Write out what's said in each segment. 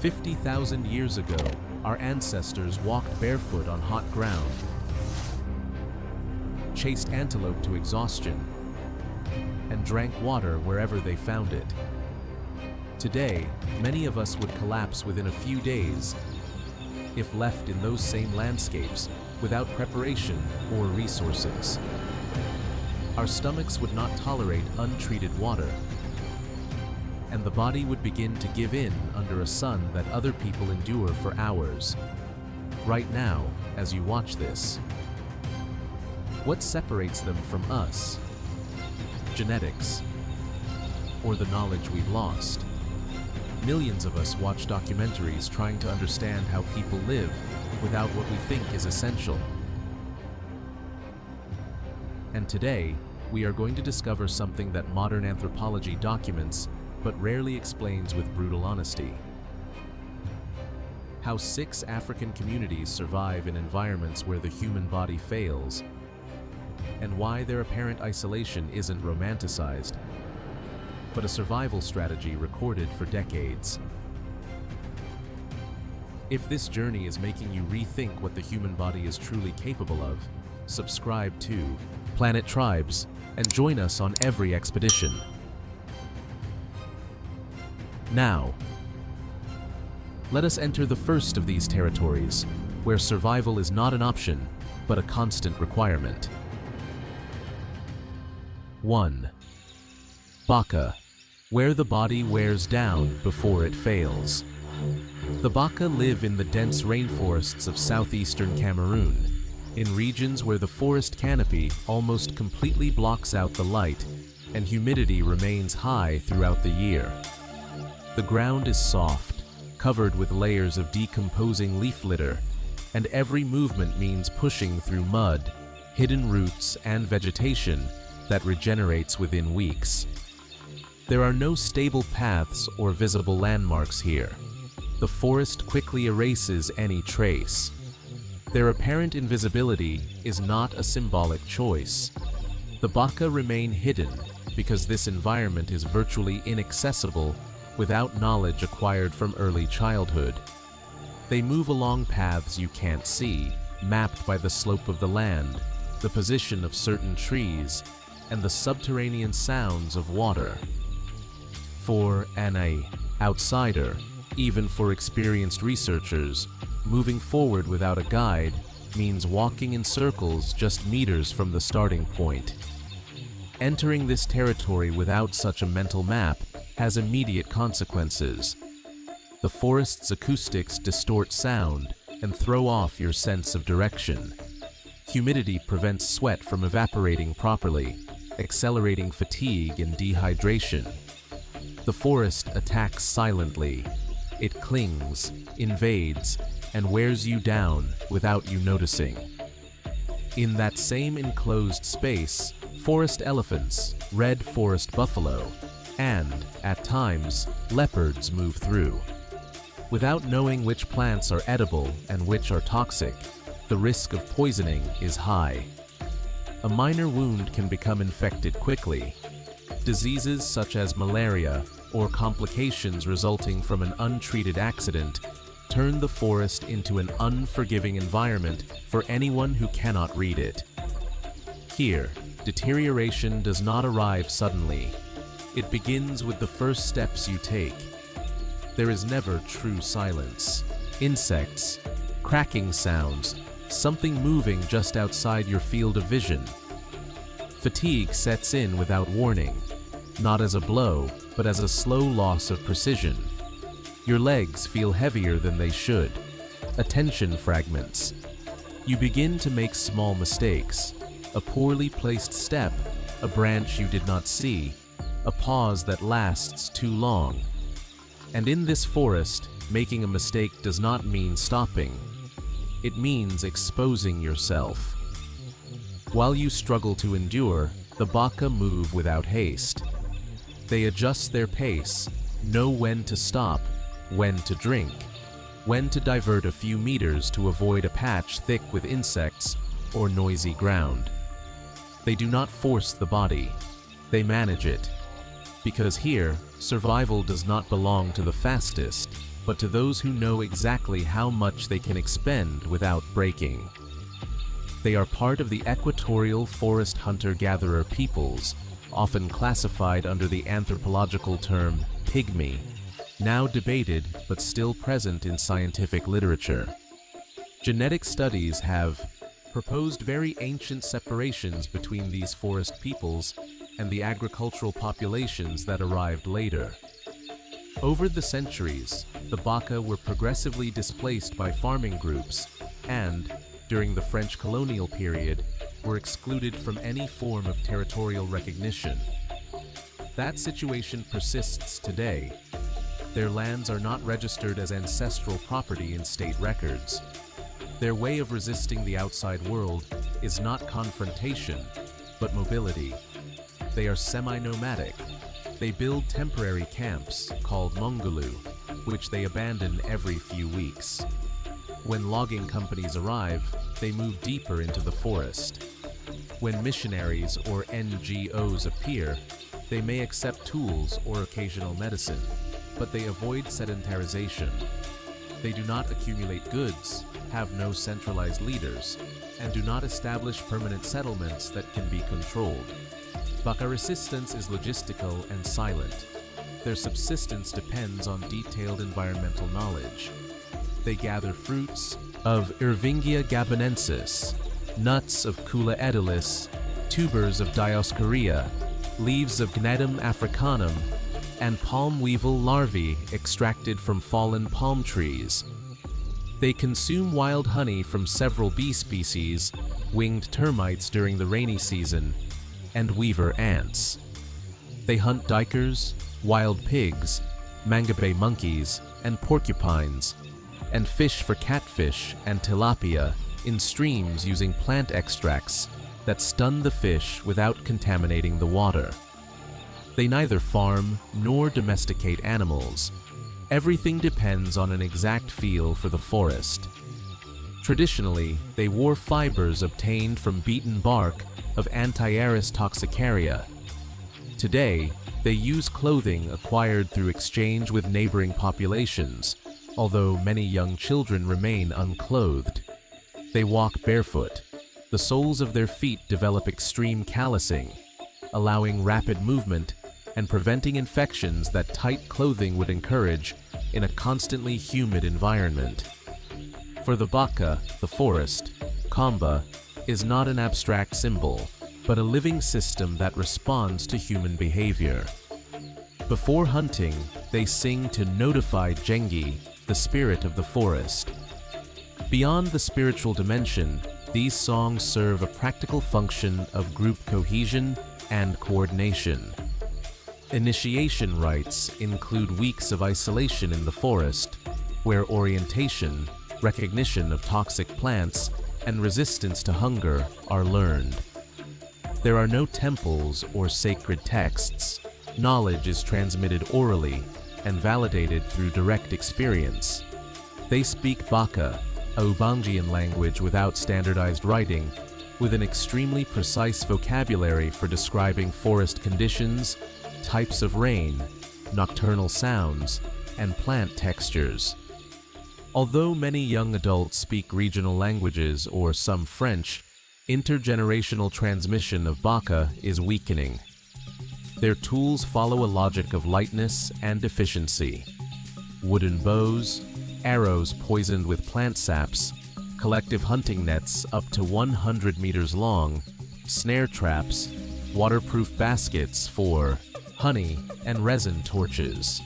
50,000 years ago, our ancestors walked barefoot on hot ground, chased antelope to exhaustion, and drank water wherever they found it. Today, many of us would collapse within a few days if left in those same landscapes without preparation or resources. Our stomachs would not tolerate untreated water, and the body would begin to give in under a sun that other people endure for hours. Right now, as you watch this, what separates them from us? Genetics, or the knowledge we've lost? Millions of us watch documentaries trying to understand how people live without what we think is essential. And today, we are going to discover something that modern anthropology documents but rarely explains with brutal honesty. How 6 African communities survive in environments where the human body fails, and why their apparent isolation isn't romanticized, but a survival strategy recorded for decades. If this journey is making you rethink what the human body is truly capable of, subscribe to PlanetTribes and join us on every expedition. Now, let us enter the first of these territories, where survival is not an option, but a constant requirement. 1. Baka, where the body wears down before it fails. The Baka live in the dense rainforests of southeastern Cameroon, in regions where the forest canopy almost completely blocks out the light and humidity remains high throughout the year. The ground is soft, covered with layers of decomposing leaf litter, and every movement means pushing through mud, hidden roots, and vegetation that regenerates within weeks. There are no stable paths or visible landmarks here. The forest quickly erases any trace. Their apparent invisibility is not a symbolic choice. The Baka remain hidden because this environment is virtually inaccessible without knowledge acquired from early childhood. They move along paths you can't see, mapped by the slope of the land, the position of certain trees, and the subterranean sounds of water. For an outsider, even for experienced researchers, moving forward without a guide means walking in circles just meters from the starting point. Entering this territory without such a mental map has immediate consequences. The forest's acoustics distort sound and throw off your sense of direction. Humidity prevents sweat from evaporating properly, accelerating fatigue and dehydration. The forest attacks silently. It clings, invades, and wears you down without you noticing. In that same enclosed space, forest elephants, red forest buffalo, and, at times, leopards move through. Without knowing which plants are edible and which are toxic, the risk of poisoning is high. A minor wound can become infected quickly. Diseases such as malaria or complications resulting from an untreated accident turn the forest into an unforgiving environment for anyone who cannot read it. Here, deterioration does not arrive suddenly. It begins with the first steps you take. There is never true silence. Insects, cracking sounds, something moving just outside your field of vision. Fatigue sets in without warning, not as a blow, but as a slow loss of precision. Your legs feel heavier than they should. Attention fragments. You begin to make small mistakes. A poorly placed step, a branch you did not see, a pause that lasts too long. And in this forest, making a mistake does not mean stopping. It means exposing yourself. While you struggle to endure, the Baka move without haste. They adjust their pace, know when to stop, when to drink, when to divert a few meters to avoid a patch thick with insects or noisy ground. They do not force the body, they manage it. Because here, survival does not belong to the fastest, but to those who know exactly how much they can expend without breaking. They are part of the equatorial forest hunter-gatherer peoples, often classified under the anthropological term pygmy, now debated but still present in scientific literature. Genetic studies have proposed very ancient separations between these forest peoples and the agricultural populations that arrived later. Over the centuries, the Baka were progressively displaced by farming groups and, during the French colonial period, were excluded from any form of territorial recognition. That situation persists today. Their lands are not registered as ancestral property in state records. Their way of resisting the outside world is not confrontation, but mobility. They are semi-nomadic. They build temporary camps, called mongolu, which they abandon every few weeks. When logging companies arrive, they move deeper into the forest. When missionaries or NGOs appear, they may accept tools or occasional medicine, but they avoid sedentarization. They do not accumulate goods, have no centralized leaders, and do not establish permanent settlements that can be controlled. Baka resistance is logistical and silent. Their subsistence depends on detailed environmental knowledge. They gather fruits of Ervingia gabonensis, nuts of Kula edilis, tubers of Dioscorea, leaves of Gnadum africanum, and palm weevil larvae extracted from fallen palm trees. They consume wild honey from several bee species, winged termites during the rainy season, and weaver ants. They hunt duikers, wild pigs, mangabey monkeys, and porcupines, and fish for catfish and tilapia in streams using plant extracts that stun the fish without contaminating the water. They neither farm nor domesticate animals. Everything depends on an exact feel for the forest. Traditionally, they wore fibers obtained from beaten bark of Antiaris toxicaria. Today, they use clothing acquired through exchange with neighboring populations, although many young children remain unclothed. They walk barefoot. The soles of their feet develop extreme callousing, allowing rapid movement and preventing infections that tight clothing would encourage in a constantly humid environment. For the Baka, the forest, Kamba, is not an abstract symbol, but a living system that responds to human behavior. Before hunting, they sing to notify Jengi, the spirit of the forest. Beyond the spiritual dimension, these songs serve a practical function of group cohesion and coordination. Initiation rites include weeks of isolation in the forest, where orientation, recognition of toxic plants, and resistance to hunger are learned. There are no temples or sacred texts. Knowledge is transmitted orally and validated through direct experience. They speak Baka, a Ubangian language without standardized writing, with an extremely precise vocabulary for describing forest conditions, types of rain, nocturnal sounds, and plant textures. Although many young adults speak regional languages or some French, intergenerational transmission of Baka is weakening. Their tools follow a logic of lightness and efficiency. Wooden bows, arrows poisoned with plant saps, collective hunting nets up to 100 meters long, snare traps, waterproof baskets for honey and resin torches.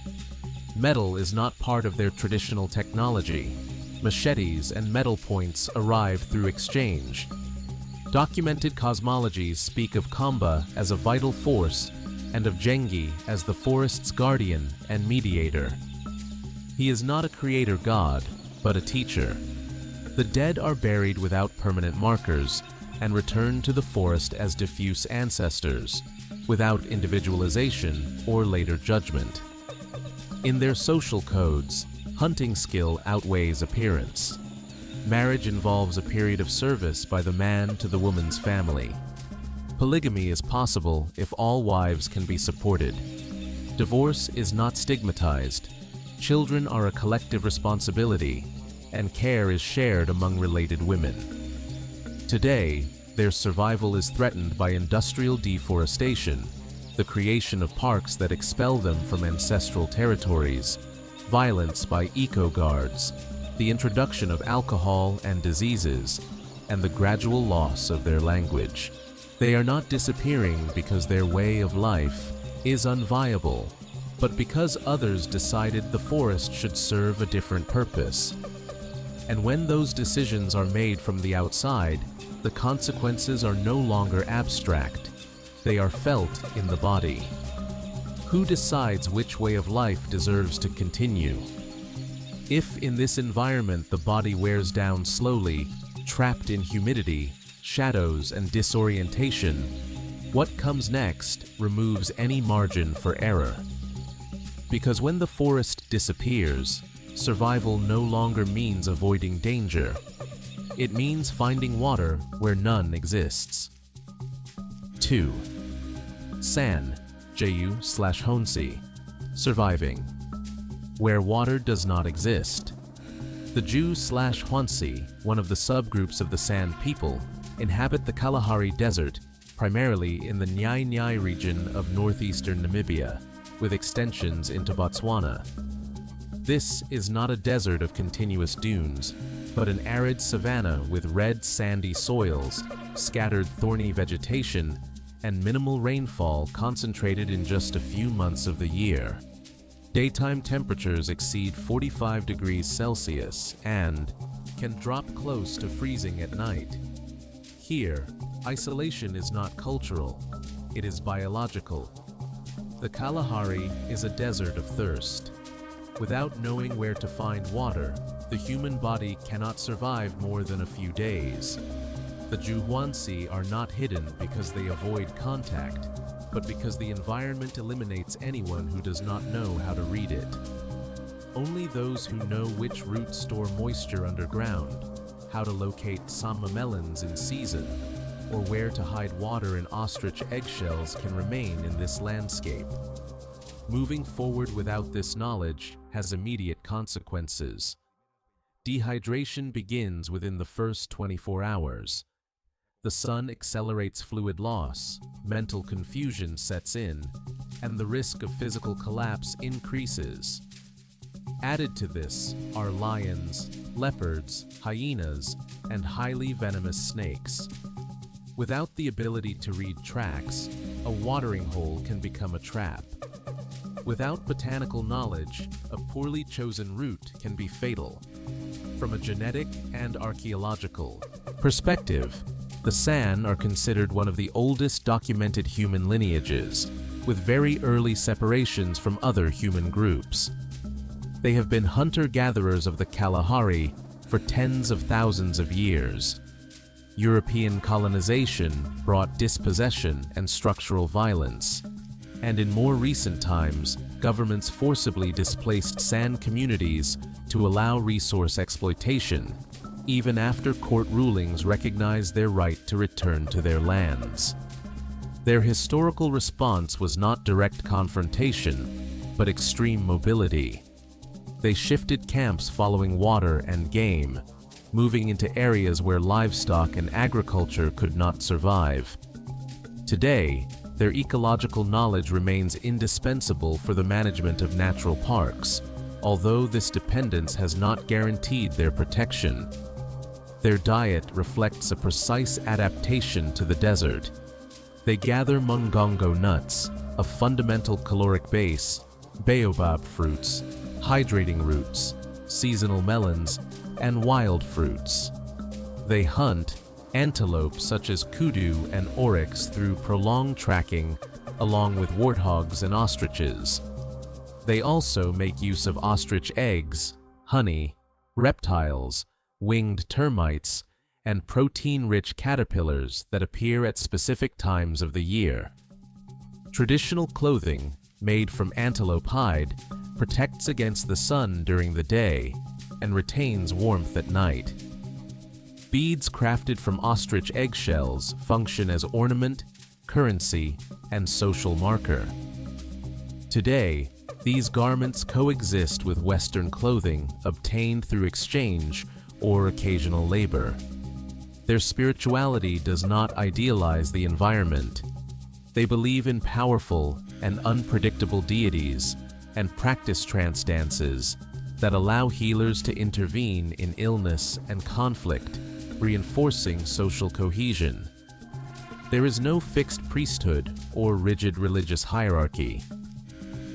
Metal is not part of their traditional technology. Machetes and metal points arrive through exchange. Documented cosmologies speak of Kamba as a vital force and of Jengi as the forest's guardian and mediator. He is not a creator god, but a teacher. The dead are buried without permanent markers and return to the forest as diffuse ancestors, without individualization or later judgment. In their social codes, hunting skill outweighs appearance. Marriage involves a period of service by the man to the woman's family. Polygamy is possible if all wives can be supported. Divorce is not stigmatized. Children are a collective responsibility, and care is shared among related women. Today, their survival is threatened by industrial deforestation, the creation of parks that expel them from ancestral territories, violence by eco-guards, the introduction of alcohol and diseases, and the gradual loss of their language. They are not disappearing because their way of life is unviable, but because others decided the forest should serve a different purpose. And when those decisions are made from the outside, the consequences are no longer abstract. They are felt in the body. Who decides which way of life deserves to continue? If in this environment the body wears down slowly, trapped in humidity, shadows, and disorientation, what comes next removes any margin for error. Because when the forest disappears, survival no longer means avoiding danger. It means finding water where none exists. 2. San, Ju/Honsi, surviving. Where water does not exist. The Ju/Honsi, one of the subgroups of the San people, inhabit the Kalahari Desert, primarily in the Nyai Nyai region of northeastern Namibia, with extensions into Botswana. This is not a desert of continuous dunes, but an arid savanna with red sandy soils, scattered thorny vegetation, and minimal rainfall concentrated in just a few months of the year. Daytime temperatures exceed 45 degrees Celsius and can drop close to freezing at night. Here, isolation is not cultural, it is biological. The Kalahari is a desert of thirst. Without knowing where to find water, the human body cannot survive more than a few days. The Ju/Honsi are not hidden because they avoid contact, but because the environment eliminates anyone who does not know how to read it. Only those who know which roots store moisture underground, how to locate samba melons in season, or where to hide water in ostrich eggshells can remain in this landscape. Moving forward without this knowledge has immediate consequences. Dehydration begins within the first 24 hours. The sun accelerates fluid loss, mental confusion sets in, and the risk of physical collapse increases. Added to this are lions, leopards, hyenas, and highly venomous snakes. Without the ability to read tracks, a watering hole can become a trap. Without botanical knowledge, a poorly chosen route can be fatal. From a genetic and archaeological perspective, the San are considered one of the oldest documented human lineages, with very early separations from other human groups. They have been hunter-gatherers of the Kalahari for tens of thousands of years. European colonization brought dispossession and structural violence, and in more recent times, governments forcibly displaced San communities to allow resource exploitation, even after court rulings recognized their right to return to their lands. Their historical response was not direct confrontation, but extreme mobility. They shifted camps following water and game, moving into areas where livestock and agriculture could not survive. Today, their ecological knowledge remains indispensable for the management of natural parks, although this dependence has not guaranteed their protection. Their diet reflects a precise adaptation to the desert. They gather mungongo nuts, a fundamental caloric base, baobab fruits, hydrating roots, seasonal melons, and wild fruits. They hunt antelope such as kudu and oryx through prolonged tracking, along with warthogs and ostriches. They also make use of ostrich eggs, honey, reptiles, winged termites, and protein-rich caterpillars that appear at specific times of the year. Traditional clothing, made from antelope hide, protects against the sun during the day and retains warmth at night. Beads crafted from ostrich eggshells function as ornament, currency, and social marker. Today, these garments coexist with Western clothing obtained through exchange or occasional labor. Their spirituality does not idealize the environment. They believe in powerful and unpredictable deities and practice trance dances that allow healers to intervene in illness and conflict, reinforcing social cohesion. There is no fixed priesthood or rigid religious hierarchy.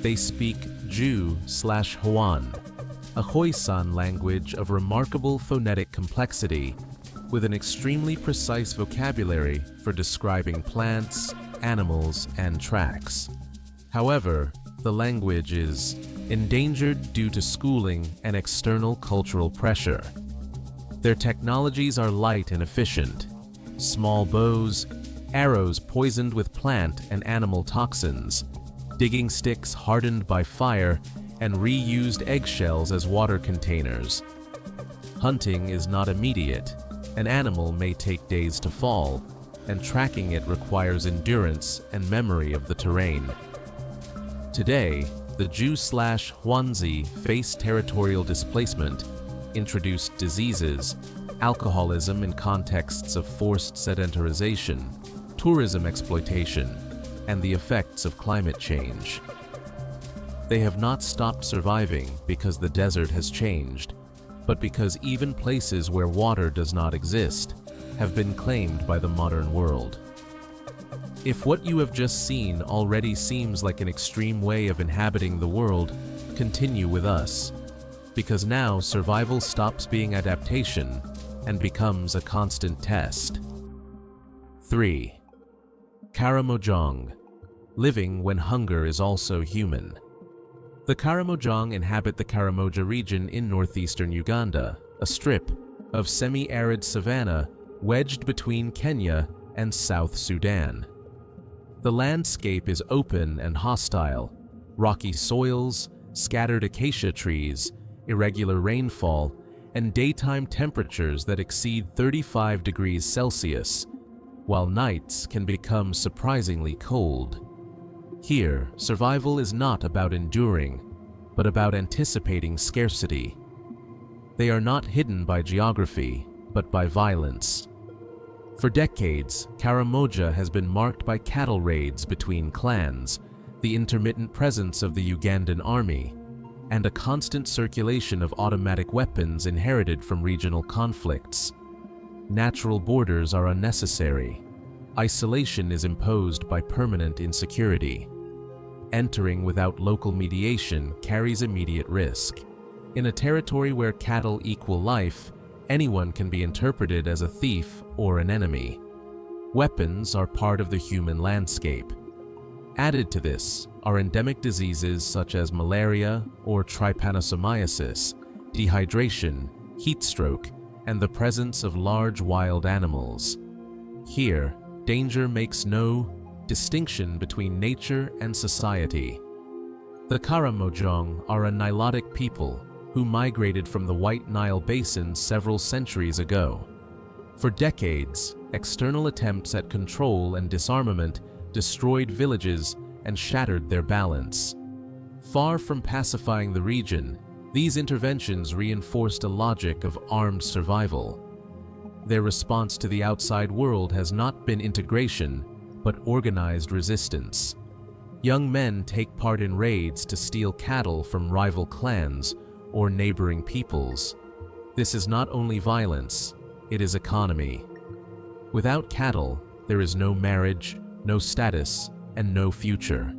They speak Jew/Hoan, a Khoisan language of remarkable phonetic complexity, with an extremely precise vocabulary for describing plants, animals, and tracks. However, the language is endangered due to schooling and external cultural pressure. Their technologies are light and efficient. Small bows, arrows poisoned with plant and animal toxins, digging sticks hardened by fire, and reused eggshells as water containers. Hunting is not immediate. An animal may take days to fall, and tracking it requires endurance and memory of the terrain. Today, the Jew/Huanzi face territorial displacement, introduced diseases, alcoholism in contexts of forced sedentarization, tourism exploitation, and the effects of climate change. They have not stopped surviving because the desert has changed, but because even places where water does not exist have been claimed by the modern world. If what you have just seen already seems like an extreme way of inhabiting the world, continue with us, because now survival stops being adaptation and becomes a constant test. 3. Karamojong, living when hunger is also human. The Karamojong inhabit the Karamoja region in northeastern Uganda, a strip of semi-arid savanna wedged between Kenya and South Sudan. The landscape is open and hostile: rocky soils, scattered acacia trees, irregular rainfall, and daytime temperatures that exceed 35 degrees Celsius, while nights can become surprisingly cold. Here, survival is not about enduring, but about anticipating scarcity. They are not hidden by geography, but by violence. For decades, Karamoja has been marked by cattle raids between clans, the intermittent presence of the Ugandan army, and a constant circulation of automatic weapons inherited from regional conflicts. Natural borders are unnecessary. Isolation is imposed by permanent insecurity. Entering without local mediation carries immediate risk. In a territory where cattle equal life, anyone can be interpreted as a thief or an enemy. Weapons are part of the human landscape. Added to this are endemic diseases such as malaria or trypanosomiasis, dehydration, heat stroke, and the presence of large wild animals. Here, danger makes no distinction between nature and society. The Karamojong are a Nilotic people who migrated from the White Nile Basin several centuries ago. For decades, external attempts at control and disarmament destroyed villages and shattered their balance. Far from pacifying the region, these interventions reinforced a logic of armed survival. Their response to the outside world has not been integration, but organized resistance. Young men take part in raids to steal cattle from rival clans or neighboring peoples. This is not only violence, it is economy. Without cattle, there is no marriage, no status, and no future.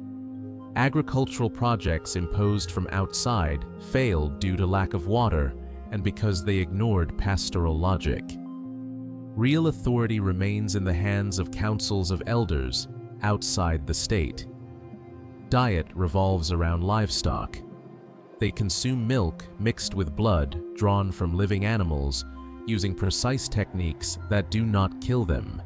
Agricultural projects imposed from outside failed due to lack of water and because they ignored pastoral logic. Real authority remains in the hands of councils of elders outside the state. Diet revolves around livestock. They consume milk mixed with blood drawn from living animals using precise techniques that do not kill them.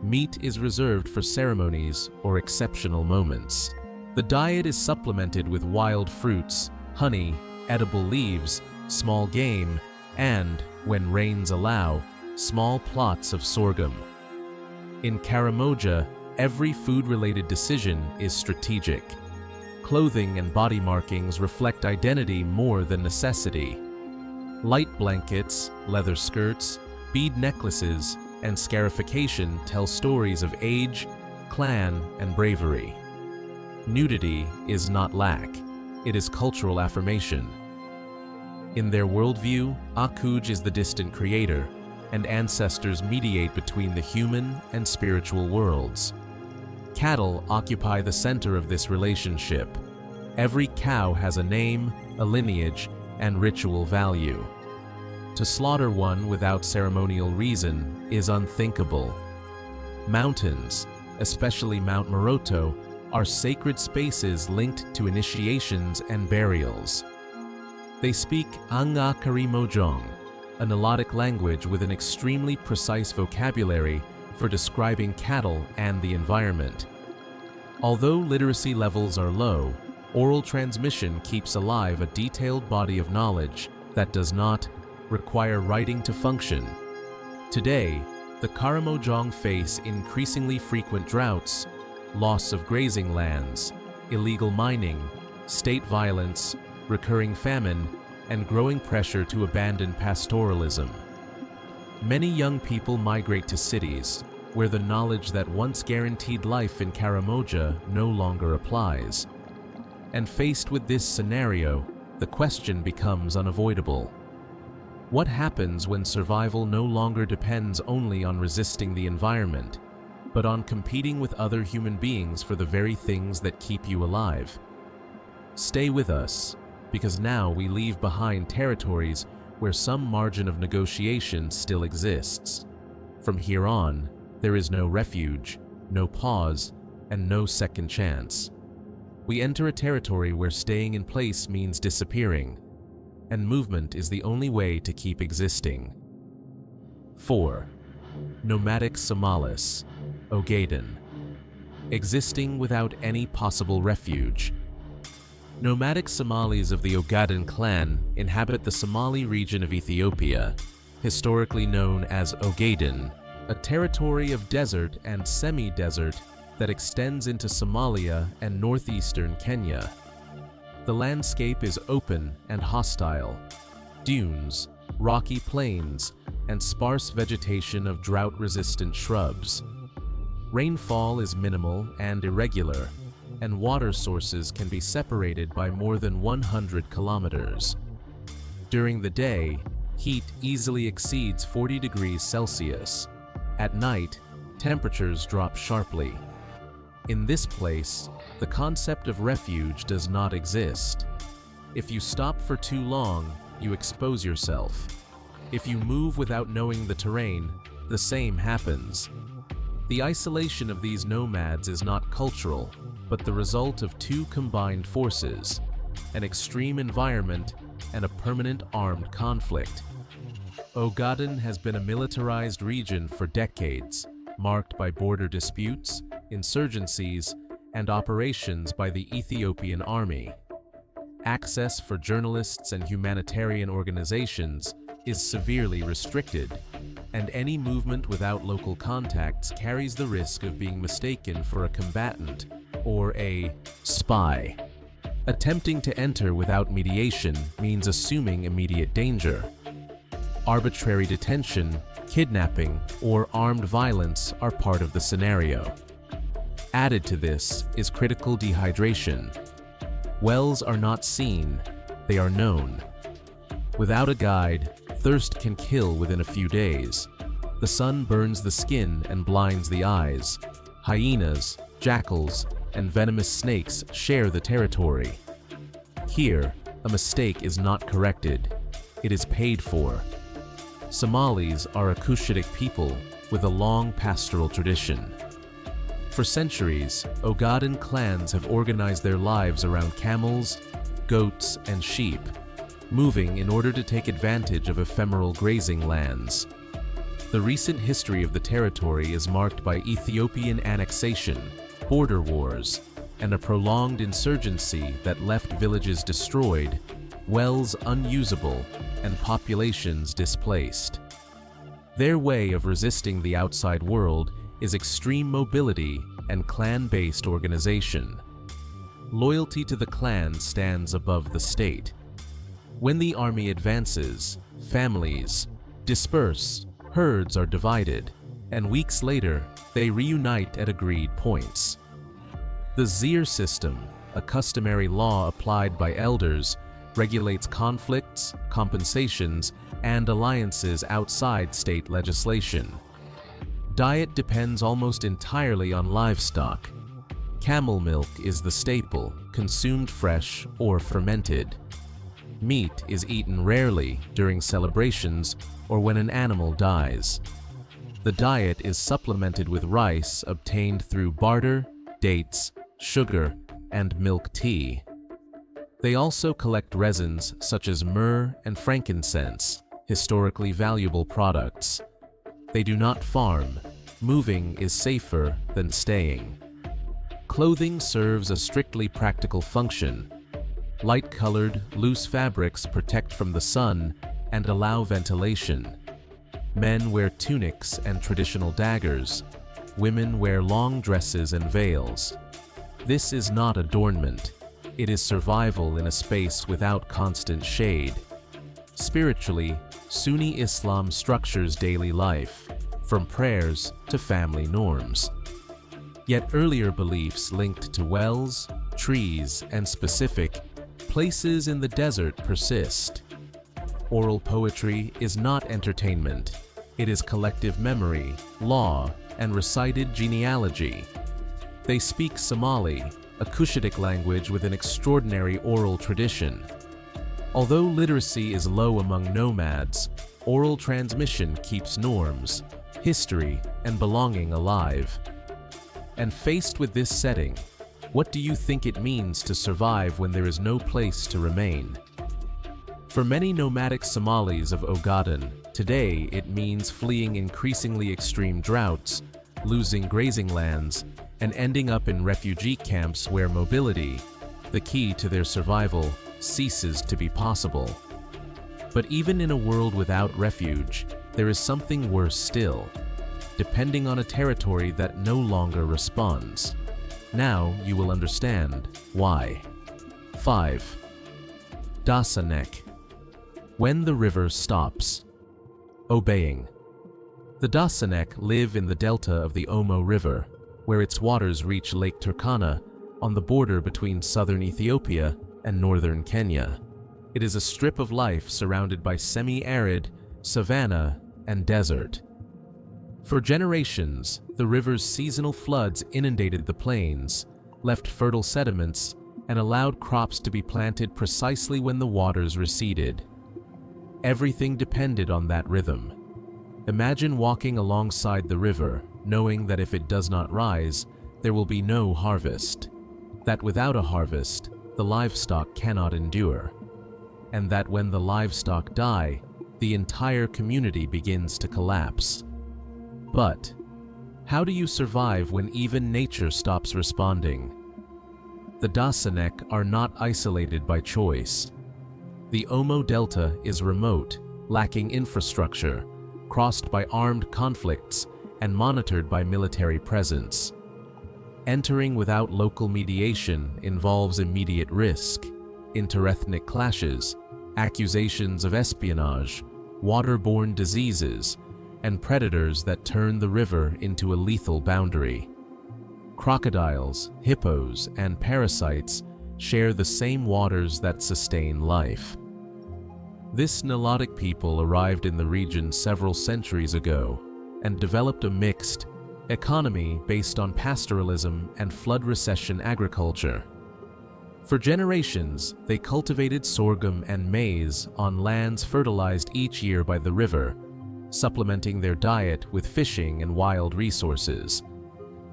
Meat is reserved for ceremonies or exceptional moments. The diet is supplemented with wild fruits, honey, edible leaves, small game, and, when rains allow, small plots of sorghum. In Karamoja, every food-related decision is strategic. Clothing and body markings reflect identity more than necessity. Light blankets, leather skirts, bead necklaces, and scarification tell stories of age, clan, and bravery. Nudity is not lack, it is cultural affirmation. In their worldview, Akuj is the distant creator, and ancestors mediate between the human and spiritual worlds. Cattle occupy the center of this relationship. Every cow has a name, a lineage, and ritual value. To slaughter one without ceremonial reason is unthinkable. Mountains, especially Mount Moroto, are sacred spaces linked to initiations and burials. They speak Anga Karimojong, a Nilotic language with an extremely precise vocabulary for describing cattle and the environment. Although literacy levels are low, oral transmission keeps alive a detailed body of knowledge that does not require writing to function. Today, the Karamojong face increasingly frequent droughts, loss of grazing lands, illegal mining, state violence, recurring famine, and growing pressure to abandon pastoralism. Many young people migrate to cities, where the knowledge that once guaranteed life in Karamoja no longer applies. And faced with this scenario, the question becomes unavoidable. What happens when survival no longer depends only on resisting the environment, but on competing with other human beings for the very things that keep you alive? Stay with us, because now we leave behind territories where some margin of negotiation still exists. From here on, there is no refuge, no pause, and no second chance. We enter a territory where staying in place means disappearing, and movement is the only way to keep existing. 4. Nomadic Somalis, Ogaden. Existing without any possible refuge. Nomadic Somalis of the Ogaden clan inhabit the Somali region of Ethiopia, historically known as Ogaden, a territory of desert and semi-desert that extends into Somalia and northeastern Kenya. The landscape is open and hostile. Dunes, rocky plains, and sparse vegetation of drought-resistant shrubs. Rainfall is minimal and irregular, and water sources can be separated by more than 100 kilometers. During the day, heat easily exceeds 40 degrees Celsius. At night, temperatures drop sharply. In this place, the concept of refuge does not exist. If you stop for too long, you expose yourself. If you move without knowing the terrain, the same happens. The isolation of these nomads is not cultural, but the result of two combined forces, an extreme environment and a permanent armed conflict. Ogaden has been a militarized region for decades, marked by border disputes, insurgencies, and operations by the Ethiopian army. Access for journalists and humanitarian organizations is severely restricted, and any movement without local contacts carries the risk of being mistaken for a combatant or a spy. Attempting to enter without mediation means assuming immediate danger. Arbitrary detention, kidnapping, or armed violence are part of the scenario. Added to this is critical dehydration. Wells are not seen, they are known. Without a guide, thirst can kill within a few days. The sun burns the skin and blinds the eyes. Hyenas, jackals, and venomous snakes share the territory. Here, a mistake is not corrected, it is paid for. Somalis are a Cushitic people with a long pastoral tradition. For centuries, Ogaden clans have organized their lives around camels, goats, and sheep, moving in order to take advantage of ephemeral grazing lands. The recent history of the territory is marked by Ethiopian annexation, border wars, and a prolonged insurgency that left villages destroyed, wells unusable, and populations displaced. Their way of resisting the outside world is extreme mobility and clan-based organization. loyalty to the clan stands above the state. When the army advances, families disperse, herds are divided, and weeks later, they reunite at agreed points. The Zir system, a customary law applied by elders, regulates conflicts, compensations, and alliances outside state legislation. Diet depends almost entirely on livestock. Camel milk is the staple, consumed fresh or fermented. Meat is eaten rarely during celebrations or when an animal dies. The diet is supplemented with rice obtained through barter, dates, sugar, and milk tea. They also collect resins such as myrrh and frankincense, historically valuable products. They do not farm. Moving is safer than staying. Clothing serves a strictly practical function. Light-colored, loose fabrics protect from the sun and allow ventilation. Men wear tunics and traditional daggers. Women wear long dresses and veils. This is not adornment. It is survival in a space without constant shade. Spiritually, Sunni Islam structures daily life, from prayers to family norms. Yet earlier beliefs linked to wells, trees, and specific places in the desert persist. Oral poetry is not entertainment. It is collective memory, law, and recited genealogy. They speak Somali, a Cushitic language with an extraordinary oral tradition. Although literacy is low among nomads, oral transmission keeps norms, history, and belonging alive. And faced with this setting, what do you think it means to survive when there is no place to remain? For many nomadic Somalis of Ogaden, today it means fleeing increasingly extreme droughts, losing grazing lands, and ending up in refugee camps where mobility, the key to their survival, ceases to be possible. But even in a world without refuge, there is something worse still, depending on a territory that no longer responds. Now you will understand why. 5. Dasanek. When the river stops. Obeying. The Dasanek live in the delta of the Omo River, where its waters reach Lake Turkana on the border between southern Ethiopia and northern Kenya. It is a strip of life surrounded by semi-arid, savanna, and desert. For generations, the river's seasonal floods inundated the plains, left fertile sediments, and allowed crops to be planted precisely when the waters receded. Everything depended on that rhythm. Imagine walking alongside the river, knowing that if it does not rise, there will be no harvest. That without a harvest, the livestock cannot endure. And that when the livestock die, the entire community begins to collapse. But how do you survive when even nature stops responding? The Dasanek are not isolated by choice. The Omo Delta is remote, lacking infrastructure, crossed by armed conflicts, and monitored by military presence. Entering without local mediation involves immediate risk, interethnic clashes, accusations of espionage, waterborne diseases, and predators that turn the river into a lethal boundary. Crocodiles, hippos, and parasites share the same waters that sustain life. This Nilotic people arrived in the region several centuries ago and developed a mixed economy based on pastoralism and flood recession agriculture. For generations, they cultivated sorghum and maize on lands fertilized each year by the river, supplementing their diet with fishing and wild resources.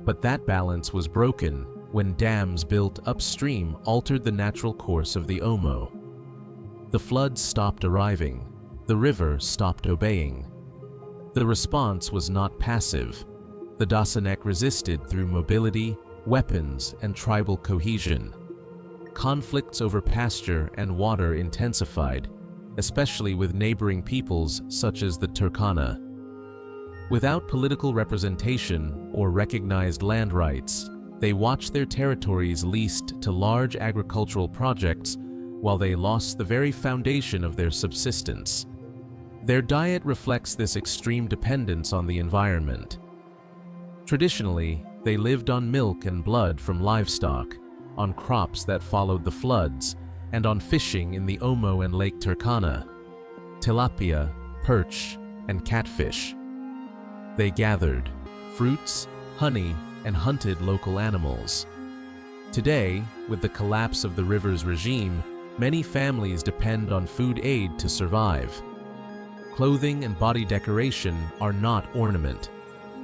But that balance was broken when dams built upstream altered the natural course of the Omo. The floods stopped arriving. The river stopped obeying. The response was not passive. The Dasanek resisted through mobility, weapons, and tribal cohesion. Conflicts over pasture and water intensified, especially with neighboring peoples such as the Turkana. Without political representation or recognized land rights, They watched their territories leased to large agricultural projects while they lost the very foundation of their subsistence. Their diet reflects this extreme dependence on the environment. Traditionally, they lived on milk and blood from livestock, on crops that followed the floods, and on fishing in the Omo and Lake Turkana, tilapia, perch, and catfish. They gathered fruits, honey, and hunted local animals. Today, with the collapse of the river's regime, many families depend on food aid to survive. Clothing and body decoration are not ornament.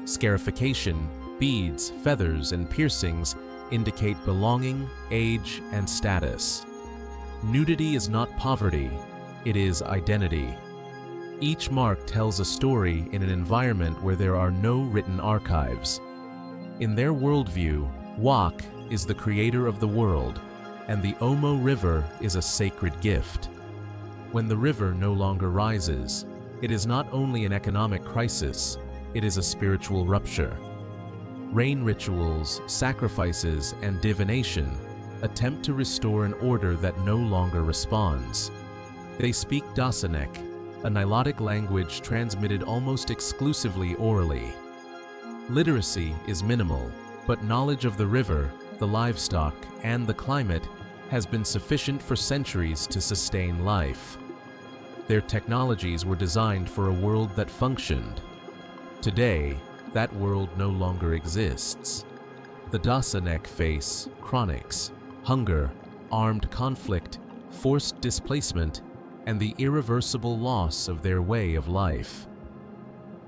Scarification, beads, feathers, and piercings indicate belonging, age, and status. Nudity is not poverty, it is identity. Each mark tells a story in an environment where there are no written archives. In their worldview, Wak is the creator of the world, and the Omo River is a sacred gift. When the river no longer rises, it is not only an economic crisis, it is a spiritual rupture. Rain rituals, sacrifices, and divination attempt to restore an order that no longer responds. They speak Dasanek, a Nilotic language transmitted almost exclusively orally. Literacy is minimal, but knowledge of the river, the livestock, and the climate has been sufficient for centuries to sustain life. Their technologies were designed for a world that functioned. Today, that world no longer exists. The Dasanek face chronics, hunger, armed conflict, forced displacement, and the irreversible loss of their way of life.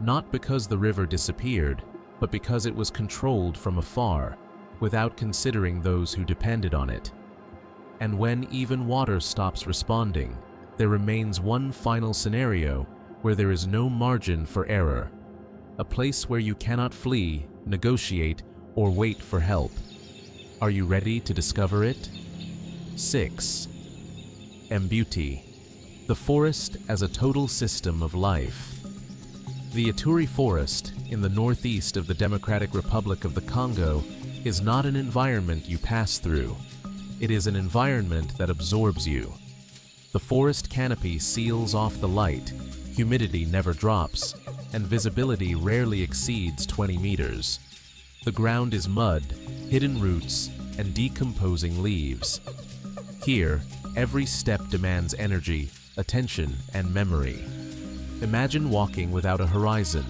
Not because the river disappeared, but because it was controlled from afar, without considering those who depended on it. And when even water stops responding, there remains one final scenario where there is no margin for error. A place where you cannot flee, negotiate, or wait for help. Are you ready to discover it? 6. Mbuti, the forest as a total system of life. The Ituri Forest, in the northeast of the Democratic Republic of the Congo, is not an environment you pass through. It is an environment that absorbs you. The forest canopy seals off the light, humidity never drops, and visibility rarely exceeds 20 meters. The ground is mud, hidden roots, and decomposing leaves. Here, every step demands energy, attention, and memory. Imagine walking without a horizon,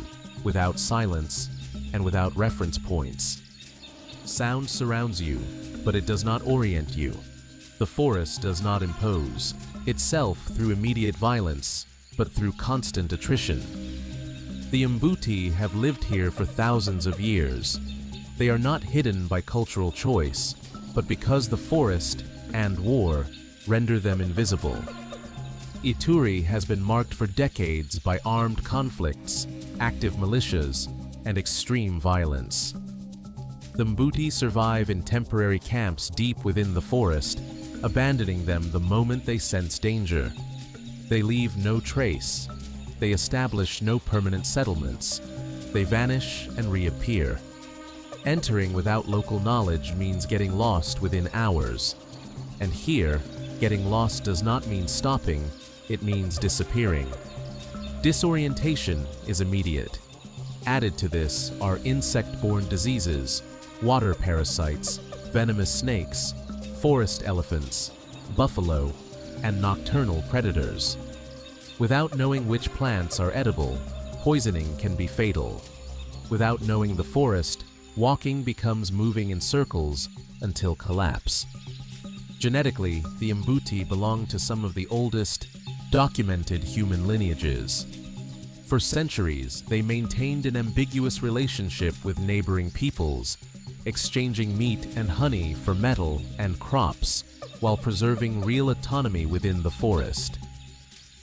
without silence, and without reference points. Sound surrounds you, but it does not orient you. The forest does not impose itself through immediate violence, but through constant attrition. The Mbuti have lived here for thousands of years. They are not hidden by cultural choice, but because the forest and war render them invisible. Ituri has been marked for decades by armed conflicts, active militias, and extreme violence. The Mbuti survive in temporary camps deep within the forest, abandoning them the moment they sense danger. They leave no trace. They establish no permanent settlements. They vanish and reappear. Entering without local knowledge means getting lost within hours. And here, getting lost does not mean stopping, it means disappearing. Disorientation is immediate. Added to this are insect-borne diseases, water parasites, venomous snakes, forest elephants, buffalo, and nocturnal predators. Without knowing which plants are edible, poisoning can be fatal. Without knowing the forest, walking becomes moving in circles until collapse. Genetically, the Mbuti belong to some of the oldest documented human lineages. For centuries, they maintained an ambiguous relationship with neighboring peoples, exchanging meat and honey for metal and crops, while preserving real autonomy within the forest.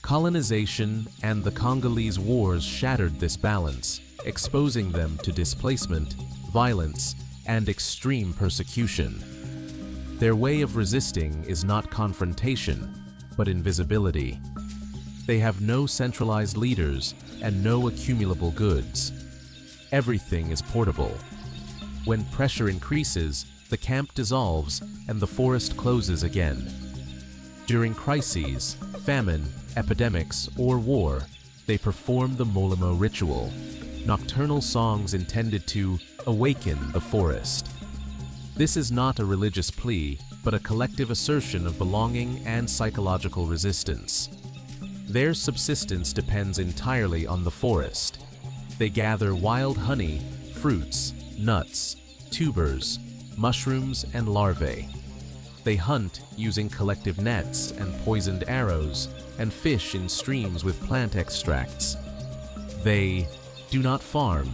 Colonization and the Congolese wars shattered this balance, exposing them to displacement, violence, and extreme persecution. Their way of resisting is not confrontation, but invisibility. They have no centralized leaders and no accumulable goods. Everything is portable. When pressure increases, the camp dissolves and the forest closes again. During crises, famine, epidemics, or war, they perform the Molimo ritual, nocturnal songs intended to awaken the forest. This is not a religious plea, but a collective assertion of belonging and psychological resistance. Their subsistence depends entirely on the forest. They gather wild honey, fruits, nuts, tubers, mushrooms, and larvae. They hunt using collective nets and poisoned arrows, and fish in streams with plant extracts. They do not farm.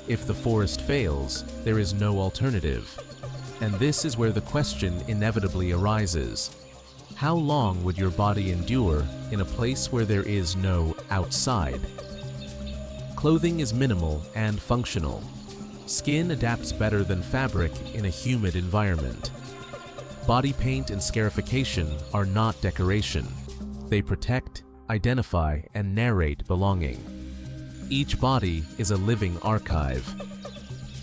If the forest fails, there is no alternative. And this is where the question inevitably arises. How long would your body endure in a place where there is no outside? Clothing is minimal and functional. Skin adapts better than fabric in a humid environment. Body paint and scarification are not decoration. They protect, identify, and narrate belonging. Each body is a living archive.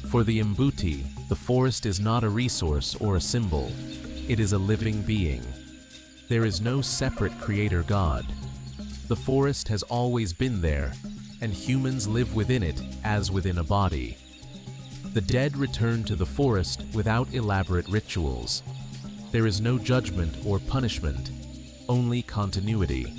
For the Mbuti, the forest is not a resource or a symbol. It is a living being. There is no separate creator god. The forest has always been there, and humans live within it as within a body. The dead return to the forest without elaborate rituals. There is no judgment or punishment, only continuity.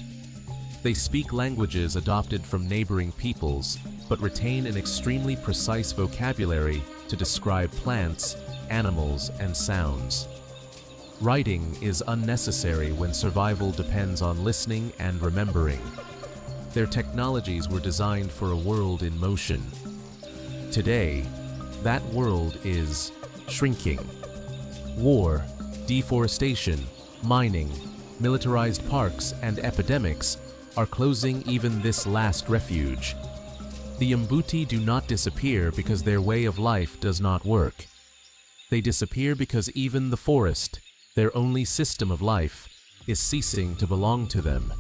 They speak languages adopted from neighboring peoples, but retain an extremely precise vocabulary to describe plants, animals, and sounds. Writing is unnecessary when survival depends on listening and remembering. Their technologies were designed for a world in motion. Today, that world is shrinking. War, deforestation, mining, militarized parks, and epidemics are closing even this last refuge. The Mbuti do not disappear because their way of life does not work. They disappear because even the forest, their only system of life, is ceasing to belong to them.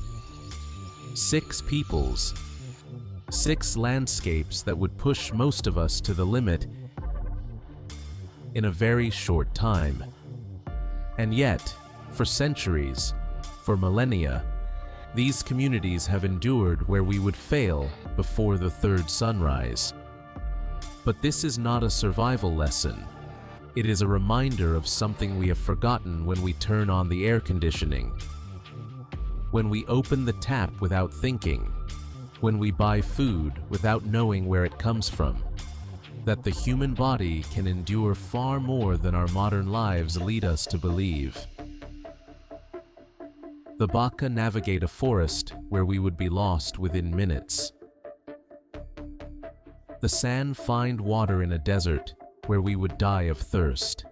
6 peoples, 6 landscapes that would push most of us to the limit in a very short time. And yet, for centuries, for millennia, these communities have endured where we would fail before the third sunrise. But this is not a survival lesson. It is a reminder of something we have forgotten when we turn on the air conditioning, when we open the tap without thinking, when we buy food without knowing where it comes from, that the human body can endure far more than our modern lives lead us to believe. The Baka navigate a forest where we would be lost within minutes. The San find water in a desert where we would die of thirst.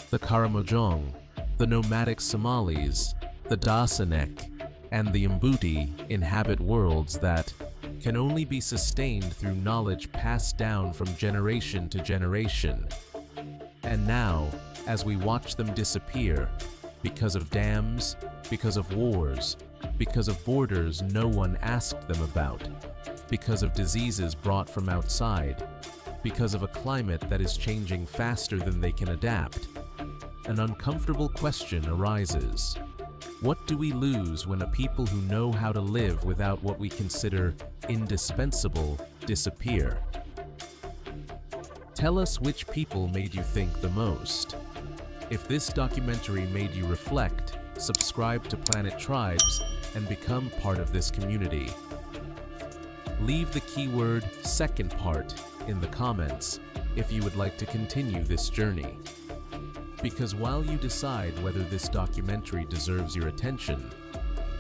The Karamojong, the nomadic Somalis, the Dasanek, and the Mbuti inhabit worlds that can only be sustained through knowledge passed down from generation to generation. And now, as we watch them disappear, because of dams, because of wars, because of borders no one asked them about, because of diseases brought from outside, because of a climate that is changing faster than they can adapt, an uncomfortable question arises. What do we lose when a people who know how to live without what we consider indispensable disappear? Tell us which people made you think the most. If this documentary made you reflect, subscribe to PlanetTribes and become part of this community. Leave the keyword "second part" in the comments if you would like to continue this journey. Because while you decide whether this documentary deserves your attention,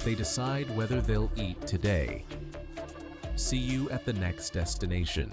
they decide whether they'll eat today. See you at the next destination.